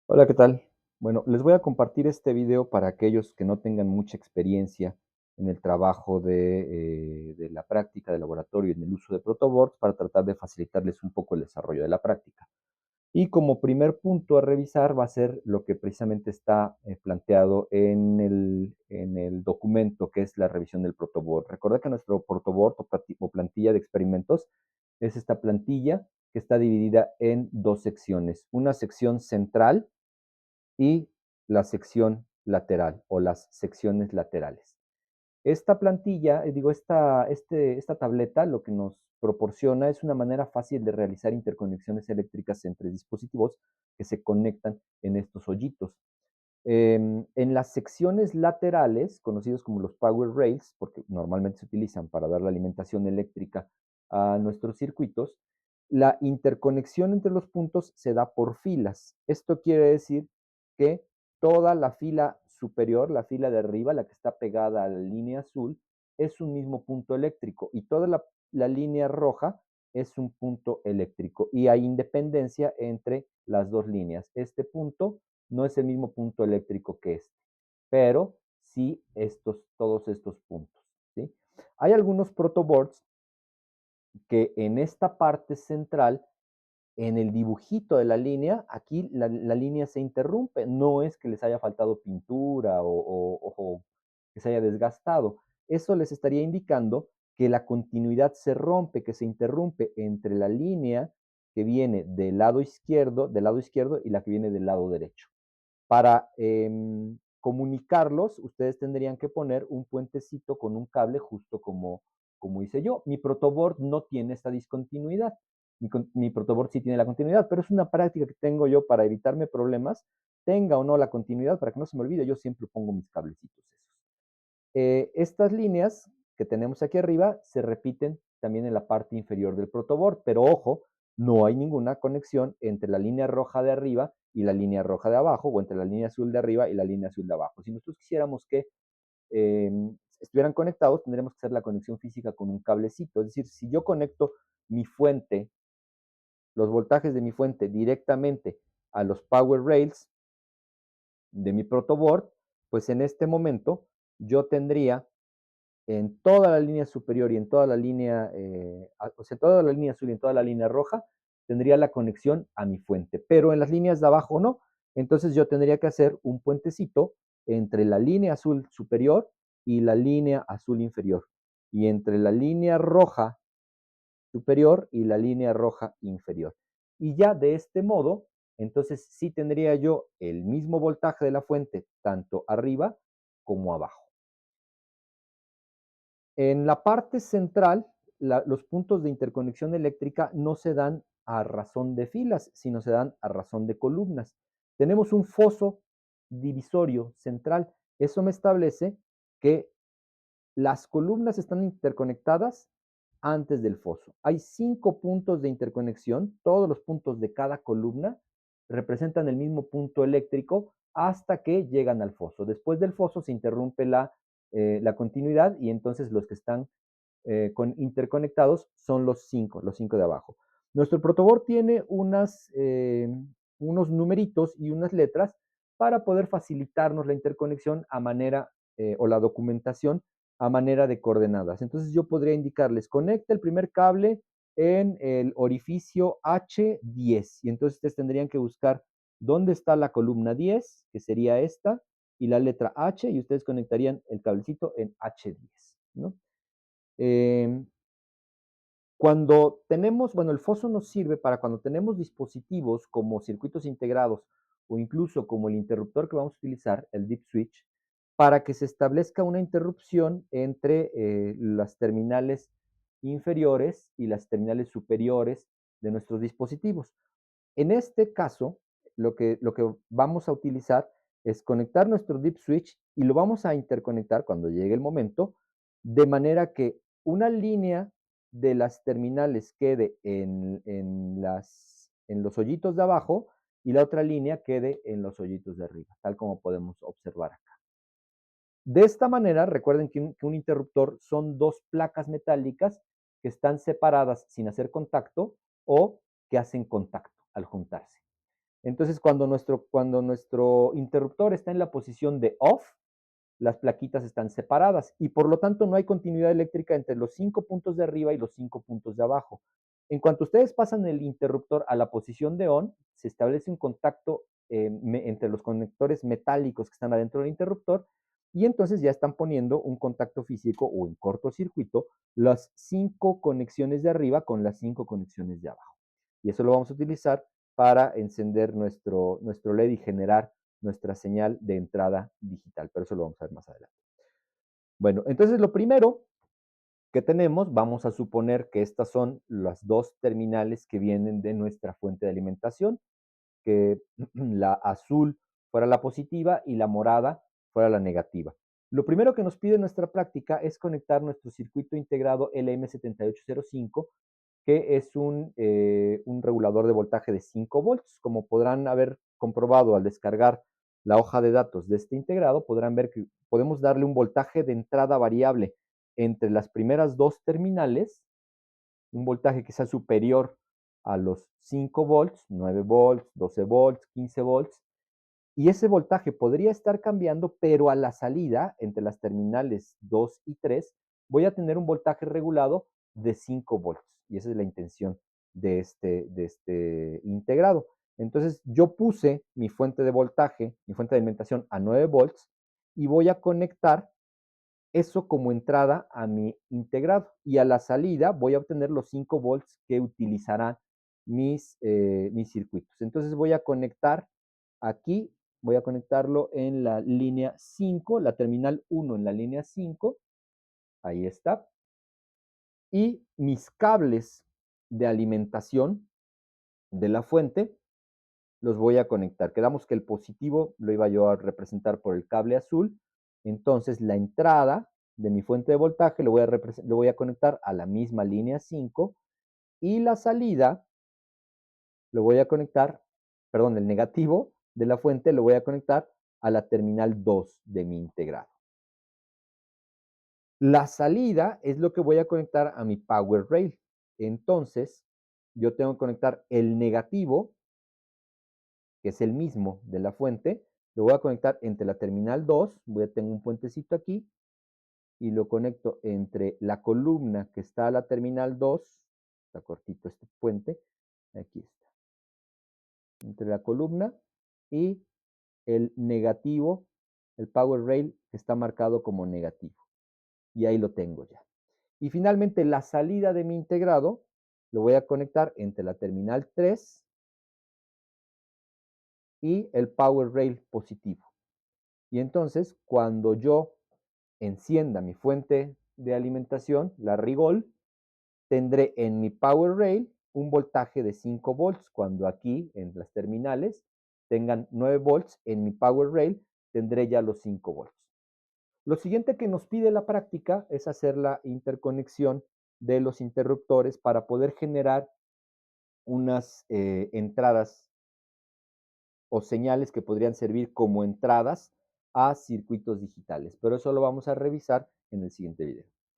Hola, ¿qué tal? Bueno, les voy a compartir este video para aquellos que no tengan mucha experiencia en el trabajo de la práctica de laboratorio y en el uso de protoboards para tratar de facilitarles un poco el desarrollo de la práctica. Y como primer punto a revisar va a ser lo que precisamente está planteado en el documento, que es la revisión del protoboard. Recuerda que nuestro protoboard o plantilla de experimentos es esta plantilla que está dividida en dos secciones. Una sección central y la sección lateral o las secciones laterales. Esta plantilla, esta tableta lo que nos proporciona es una manera fácil de realizar interconexiones eléctricas entre dispositivos que se conectan en estos hoyitos. En las secciones laterales, conocidos como los power rails, porque normalmente se utilizan para dar la alimentación eléctrica a nuestros circuitos, la interconexión entre los puntos se da por filas. Esto quiere decir que toda la fila superior, la fila de arriba, la que está pegada a la línea azul, es un mismo punto eléctrico y toda la línea roja es un punto eléctrico y hay independencia entre las dos líneas. Este punto no es el mismo punto eléctrico que este, pero sí todos estos puntos, ¿sí? Hay algunos protoboards que en esta parte central, en el dibujito de la línea, aquí la línea se interrumpe. No es que les haya faltado pintura o que se haya desgastado. Eso les estaría indicando que la continuidad se rompe, que se interrumpe entre la línea que viene del lado izquierdo y la que viene del lado derecho. Para comunicarlos, ustedes tendrían que poner un puentecito con un cable justo como hice yo. Mi protoboard no tiene esta discontinuidad. Mi protoboard sí tiene la continuidad, pero es una práctica que tengo yo para evitarme problemas, tenga o no la continuidad, para que no se me olvide, yo siempre pongo mis cablecitos esos. Estas líneas que tenemos aquí arriba se repiten también en la parte inferior del protoboard, pero ojo, no hay ninguna conexión entre la línea roja de arriba y la línea roja de abajo, o entre la línea azul de arriba y la línea azul de abajo. Si nosotros quisiéramos que eh, estuvieran conectados, tendríamos que hacer la conexión física con un cablecito. Es decir, si yo conecto mi fuente, los voltajes de mi fuente directamente a los power rails de mi protoboard, pues en este momento yo tendría en toda la línea superior y en toda la línea, o sea, toda la línea azul y en toda la línea roja, tendría la conexión a mi fuente, pero en las líneas de abajo no. Entonces yo tendría que hacer un puentecito entre la línea azul superior y la línea azul inferior, y entre la línea roja superior y la línea roja inferior. Y ya de este modo, entonces sí tendría yo el mismo voltaje de la fuente, tanto arriba como abajo. En la parte central, los puntos de interconexión eléctrica no se dan a razón de filas, sino se dan a razón de columnas. Tenemos un foso divisorio central. Eso me establece que las columnas están interconectadas antes del foso. Hay 5 puntos de interconexión. Todos los puntos de cada columna representan el mismo punto eléctrico hasta que llegan al foso. Después del foso se interrumpe la continuidad y entonces los que están interconectados son los cinco de abajo. Nuestro protoboard tiene unos numeritos y unas letras para poder facilitarnos la interconexión a manera o la documentación a manera de coordenadas. Entonces yo podría indicarles, conecta el primer cable en el orificio H10 y entonces ustedes tendrían que buscar dónde está la columna 10, que sería esta, y la letra H, y ustedes conectarían el cablecito en H10, ¿no? Eh, Cuando tenemos, bueno, el foso nos sirve para cuando tenemos dispositivos como circuitos integrados o incluso como el interruptor que vamos a utilizar, el deep switch, para que se establezca una interrupción entre las terminales inferiores y las terminales superiores de nuestros dispositivos. En este caso, lo que vamos a utilizar es conectar nuestro deep switch y lo vamos a interconectar cuando llegue el momento, de manera que una línea de las terminales quede en los hoyitos de abajo y la otra línea quede en los hoyitos de arriba, tal como podemos observar acá. De esta manera, recuerden que un interruptor son dos placas metálicas que están separadas sin hacer contacto o que hacen contacto al juntarse. Entonces, cuando nuestro interruptor está en la posición de off, las plaquitas están separadas y por lo tanto no hay continuidad eléctrica entre los 5 puntos de arriba y los 5 puntos de abajo. En cuanto ustedes pasan el interruptor a la posición de on, se establece un contacto entre los conectores metálicos que están adentro del interruptor y entonces ya están poniendo un contacto físico o en cortocircuito las 5 conexiones de arriba con las 5 conexiones de abajo. Y eso lo vamos a utilizar para encender nuestro LED y generar nuestra señal de entrada digital, pero eso lo vamos a ver más adelante. Bueno, entonces lo primero que tenemos, vamos a suponer que estas son las dos terminales que vienen de nuestra fuente de alimentación, que la azul fuera la positiva y la morada fuera la negativa. Lo primero que nos pide nuestra práctica es conectar nuestro circuito integrado LM7805, que es un regulador de voltaje de 5 volts. Como podrán haber comprobado al descargar la hoja de datos de este integrado, podrán ver que podemos darle un voltaje de entrada variable entre las primeras dos terminales, un voltaje que sea superior a los 5 volts, 9 volts, 12 volts, 15 volts, y ese voltaje podría estar cambiando, pero a la salida, entre las terminales 2 y 3, voy a tener un voltaje regulado de 5 volts. Y esa es la intención de este integrado. Entonces, yo puse mi fuente de voltaje, mi fuente de alimentación a 9 volts y voy a conectar eso como entrada a mi integrado. Y a la salida voy a obtener los 5 volts que utilizarán mis circuitos. Entonces voy a conectar aquí, voy a conectarlo en la línea 5, la terminal 1 en la línea 5, ahí está. Y mis cables de alimentación de la fuente los voy a conectar. Quedamos que el positivo lo iba yo a representar por el cable azul. Entonces la entrada de mi fuente de voltaje lo voy a conectar a la misma línea 5 y la salida lo voy a conectar, perdón, el negativo de la fuente lo voy a conectar a la terminal 2 de mi integrado. La salida es lo que voy a conectar a mi power rail. Entonces, yo tengo que conectar el negativo, que es el mismo de la fuente, lo voy a conectar entre la terminal 2, voy a tener un puentecito aquí, y lo conecto entre la columna que está a la terminal 2, está cortito este puente, aquí está, entre la columna y el negativo, el power rail que está marcado como negativo. Y ahí lo tengo ya. Y finalmente la salida de mi integrado lo voy a conectar entre la terminal 3 y el power rail positivo. Y entonces cuando yo encienda mi fuente de alimentación, la Rigol, tendré en mi power rail un voltaje de 5 volts, cuando aquí en las terminales tengan 9 volts, en mi power rail tendré ya los 5 volts. Lo siguiente que nos pide la práctica es hacer la interconexión de los interruptores para poder generar unas entradas o señales que podrían servir como entradas a circuitos digitales. Pero eso lo vamos a revisar en el siguiente video.